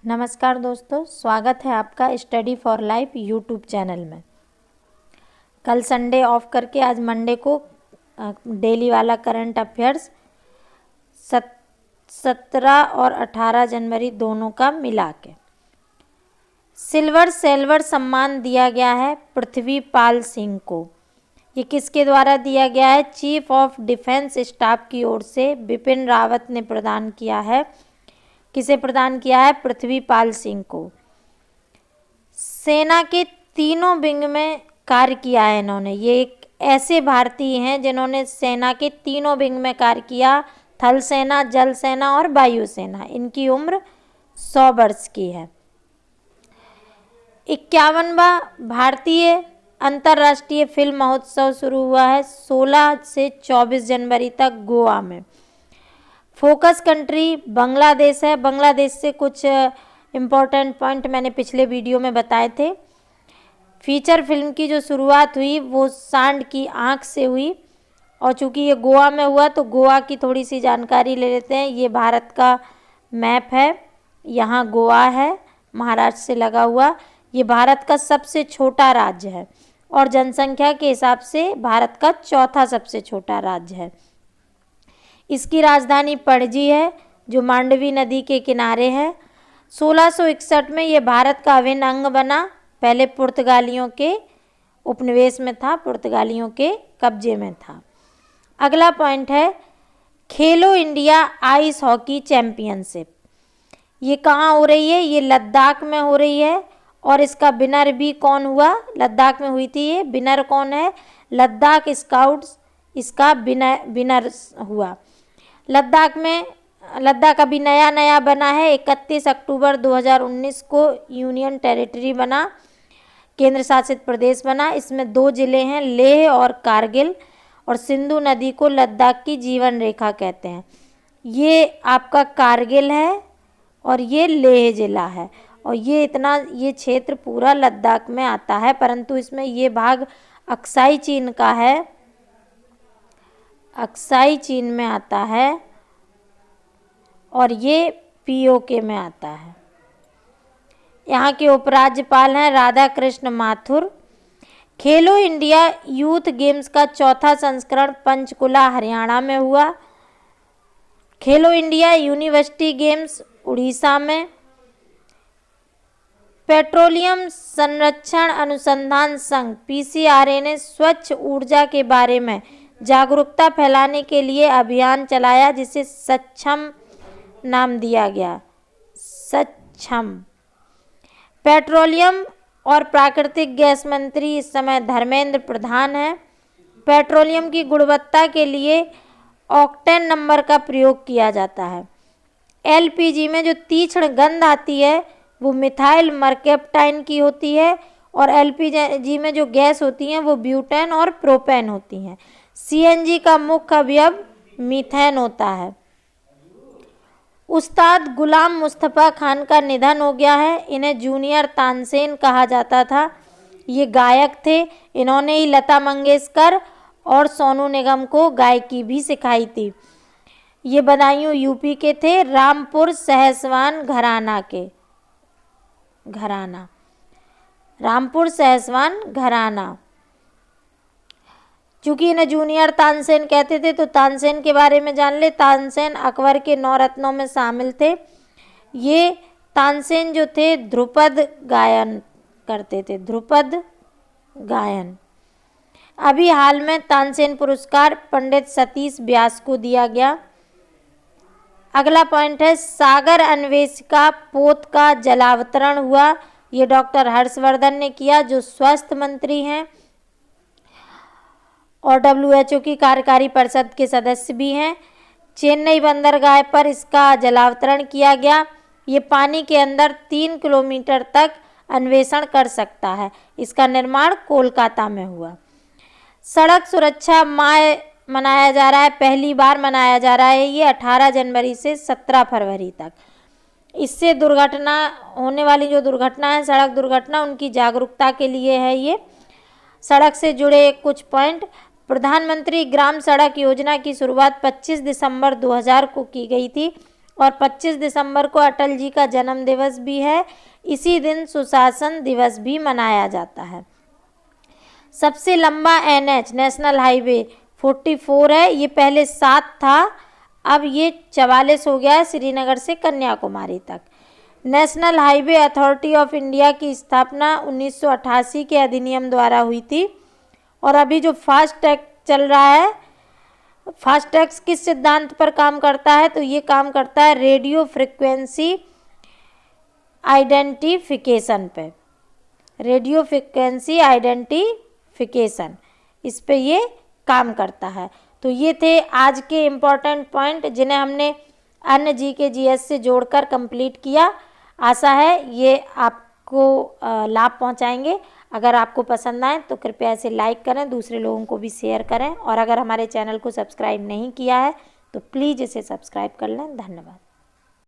नमस्कार दोस्तों, स्वागत है आपका study for life YouTube channel में। कल संडे ऑफ करके आज मंडे को डेली वाला करंट अफेयर्स 17 और 18 जनवरी दोनों का मिला के सिल्वर सम्मान दिया गया है पृथ्वीपाल सिंह को। ये किसके द्वारा दिया गया है? चीफ ऑफ डिफेंस स्टाफ की ओर से बिपिन रावत ने प्रदान किया है। किसे प्रदान किया है? पृथ्वीपाल सिंह को। सेना के तीनों विंग में कार्य किया है इन्होंने। ये एक ऐसे भारतीय हैं जिन्होंने सेना के तीनों विंग में कार्य किया, थल सेना, जल सेना और वायु सेना। इनकी उम्र 100 वर्ष की है। 51वां भारतीय अंतर्राष्ट्रीय फिल्म महोत्सव शुरू हुआ है 16 से 24 जनवरी तक गोवा में। फोकस कंट्री बांग्लादेश है। बांग्लादेश से कुछ इम्पोर्टेंट पॉइंट मैंने पिछले वीडियो में बताए थे। फीचर फिल्म की जो शुरुआत हुई वो सांड की आँख से हुई, और चूँकि ये गोवा में हुआ तो गोवा की थोड़ी सी जानकारी ले लेते हैं। ये भारत का मैप है, यहाँ गोवा है महाराष्ट्र से लगा हुआ। ये भारत का सबसे छोटा राज्य है और जनसंख्या के हिसाब से भारत का चौथा सबसे छोटा राज्य है। इसकी राजधानी पणजी है जो मांडवी नदी के किनारे है। 1661 में ये भारत का अभिन्न अंग बना। पहले पुर्तगालियों के उपनिवेश में था, पुर्तगालियों के कब्जे में था। अगला पॉइंट है खेलो इंडिया आइस हॉकी चैंपियनशिप। ये कहाँ हो रही है? ये लद्दाख में हो रही है। और इसका विनर भी कौन हुआ? लद्दाख में हुई थी ये। विनर कौन है? लद्दाख स्काउट्स इसका विनर हुआ। लद्दाख अभी नया बना है। 31 अक्टूबर 2019 को यूनियन टेरिटरी बना, केंद्र शासित प्रदेश बना। इसमें 2 जिले हैं, लेह और कारगिल, और सिंधु नदी को लद्दाख की जीवन रेखा कहते हैं। ये आपका कारगिल है और ये लेह जिला है, और ये क्षेत्र पूरा लद्दाख में आता है, परंतु इसमें ये भाग अक्साई चीन का है। अक्साई चीन में आता है और ये पीओके में आता है। यहाँ के उपराज्यपाल हैं राधा कृष्ण माथुर। खेलो इंडिया यूथ गेम्स का चौथा संस्करण पंचकुला हरियाणा में हुआ। खेलो इंडिया यूनिवर्सिटी गेम्स उड़ीसा में। पेट्रोलियम संरक्षण अनुसंधान संघ पीसीआरए ने स्वच्छ ऊर्जा के बारे में जागरूकता फैलाने के लिए अभियान चलाया जिसे सक्षम नाम दिया गया। सक्षम। पेट्रोलियम और प्राकृतिक गैस मंत्री इस समय धर्मेंद्र प्रधान हैं। पेट्रोलियम की गुणवत्ता के लिए ऑक्टेन नंबर का प्रयोग किया जाता है। एलपीजी में जो तीक्ष्ण गंध आती है वो मिथाइल मर्केप्टाइन की होती है, और एलपीजी में जो गैस होती हैं वो ब्यूटेन और प्रोपेन होती हैं। सीएनजी का मुख्य अवयव मीथेन होता है। उस्ताद गुलाम मुस्तफ़ा खान का निधन हो गया है। इन्हें जूनियर तानसेन कहा जाता था। ये गायक थे। इन्होंने ही लता मंगेशकर और सोनू निगम को गायकी भी सिखाई थी। ये बदायूं यूपी के थे, रामपुर सहसवान रामपुर सहसवान घराना। चूँकि इन्हें जूनियर तानसेन कहते थे तो तानसेन के बारे में जान ले। तानसेन अकबर के 9 रत्नों में शामिल थे। ये तानसेन जो थे ध्रुपद गायन करते थे, ध्रुपद गायन। अभी हाल में तानसेन पुरस्कार पंडित सतीश व्यास को दिया गया। अगला पॉइंट है सागर अन्वेषिका पोत का जलावतरण हुआ। ये डॉक्टर हर्षवर्धन ने किया जो स्वास्थ्य मंत्री हैं और WHO की कार्यकारी परिषद के सदस्य भी हैं। चेन्नई बंदरगाह पर इसका जलावतरण किया गया। ये पानी के अंदर 3 किलोमीटर तक अन्वेषण कर सकता है। इसका निर्माण कोलकाता में हुआ। सड़क सुरक्षा माह मनाया जा रहा है, पहली बार मनाया जा रहा है ये 18 जनवरी से 17 फरवरी तक। इससे दुर्घटना होने वाली जो दुर्घटना है, सड़क दुर्घटना, उनकी जागरूकता के लिए है ये। सड़क से जुड़े कुछ पॉइंट। प्रधानमंत्री ग्राम सड़क योजना की शुरुआत 25 दिसंबर 2000 को की गई थी। और 25 दिसंबर को अटल जी का जन्म दिवस भी है। इसी दिन सुशासन दिवस भी मनाया जाता है। सबसे लंबा NH नेशनल हाईवे 44 है। ये पहले 7 था, अब ये 44 हो गया है श्रीनगर से कन्याकुमारी तक। National highway authority of India की स्थापना 1988 के अधिनियम द्वारा हुई थी। और अभी जो फास्ट टैग चल रहा है, फास्ट टैग किस सिद्धांत पर काम करता है? तो ये काम करता है रेडियो फ्रिक्वेंसी आइडेंटिफिकेशन पे, रेडियो फ्रिक्वेंसी आइडेंटिफिकेशन, इस पे ये काम करता है। तो ये थे आज के इम्पोर्टेंट पॉइंट जिन्हें हमने अन्य GK GS से जोड़कर कंप्लीट किया। आशा है ये आपको लाभ पहुंचाएंगे। अगर आपको पसंद आए तो कृपया इसे लाइक करें, दूसरे लोगों को भी शेयर करें, और अगर हमारे चैनल को सब्सक्राइब नहीं किया है तो प्लीज़ इसे सब्सक्राइब कर लें। धन्यवाद।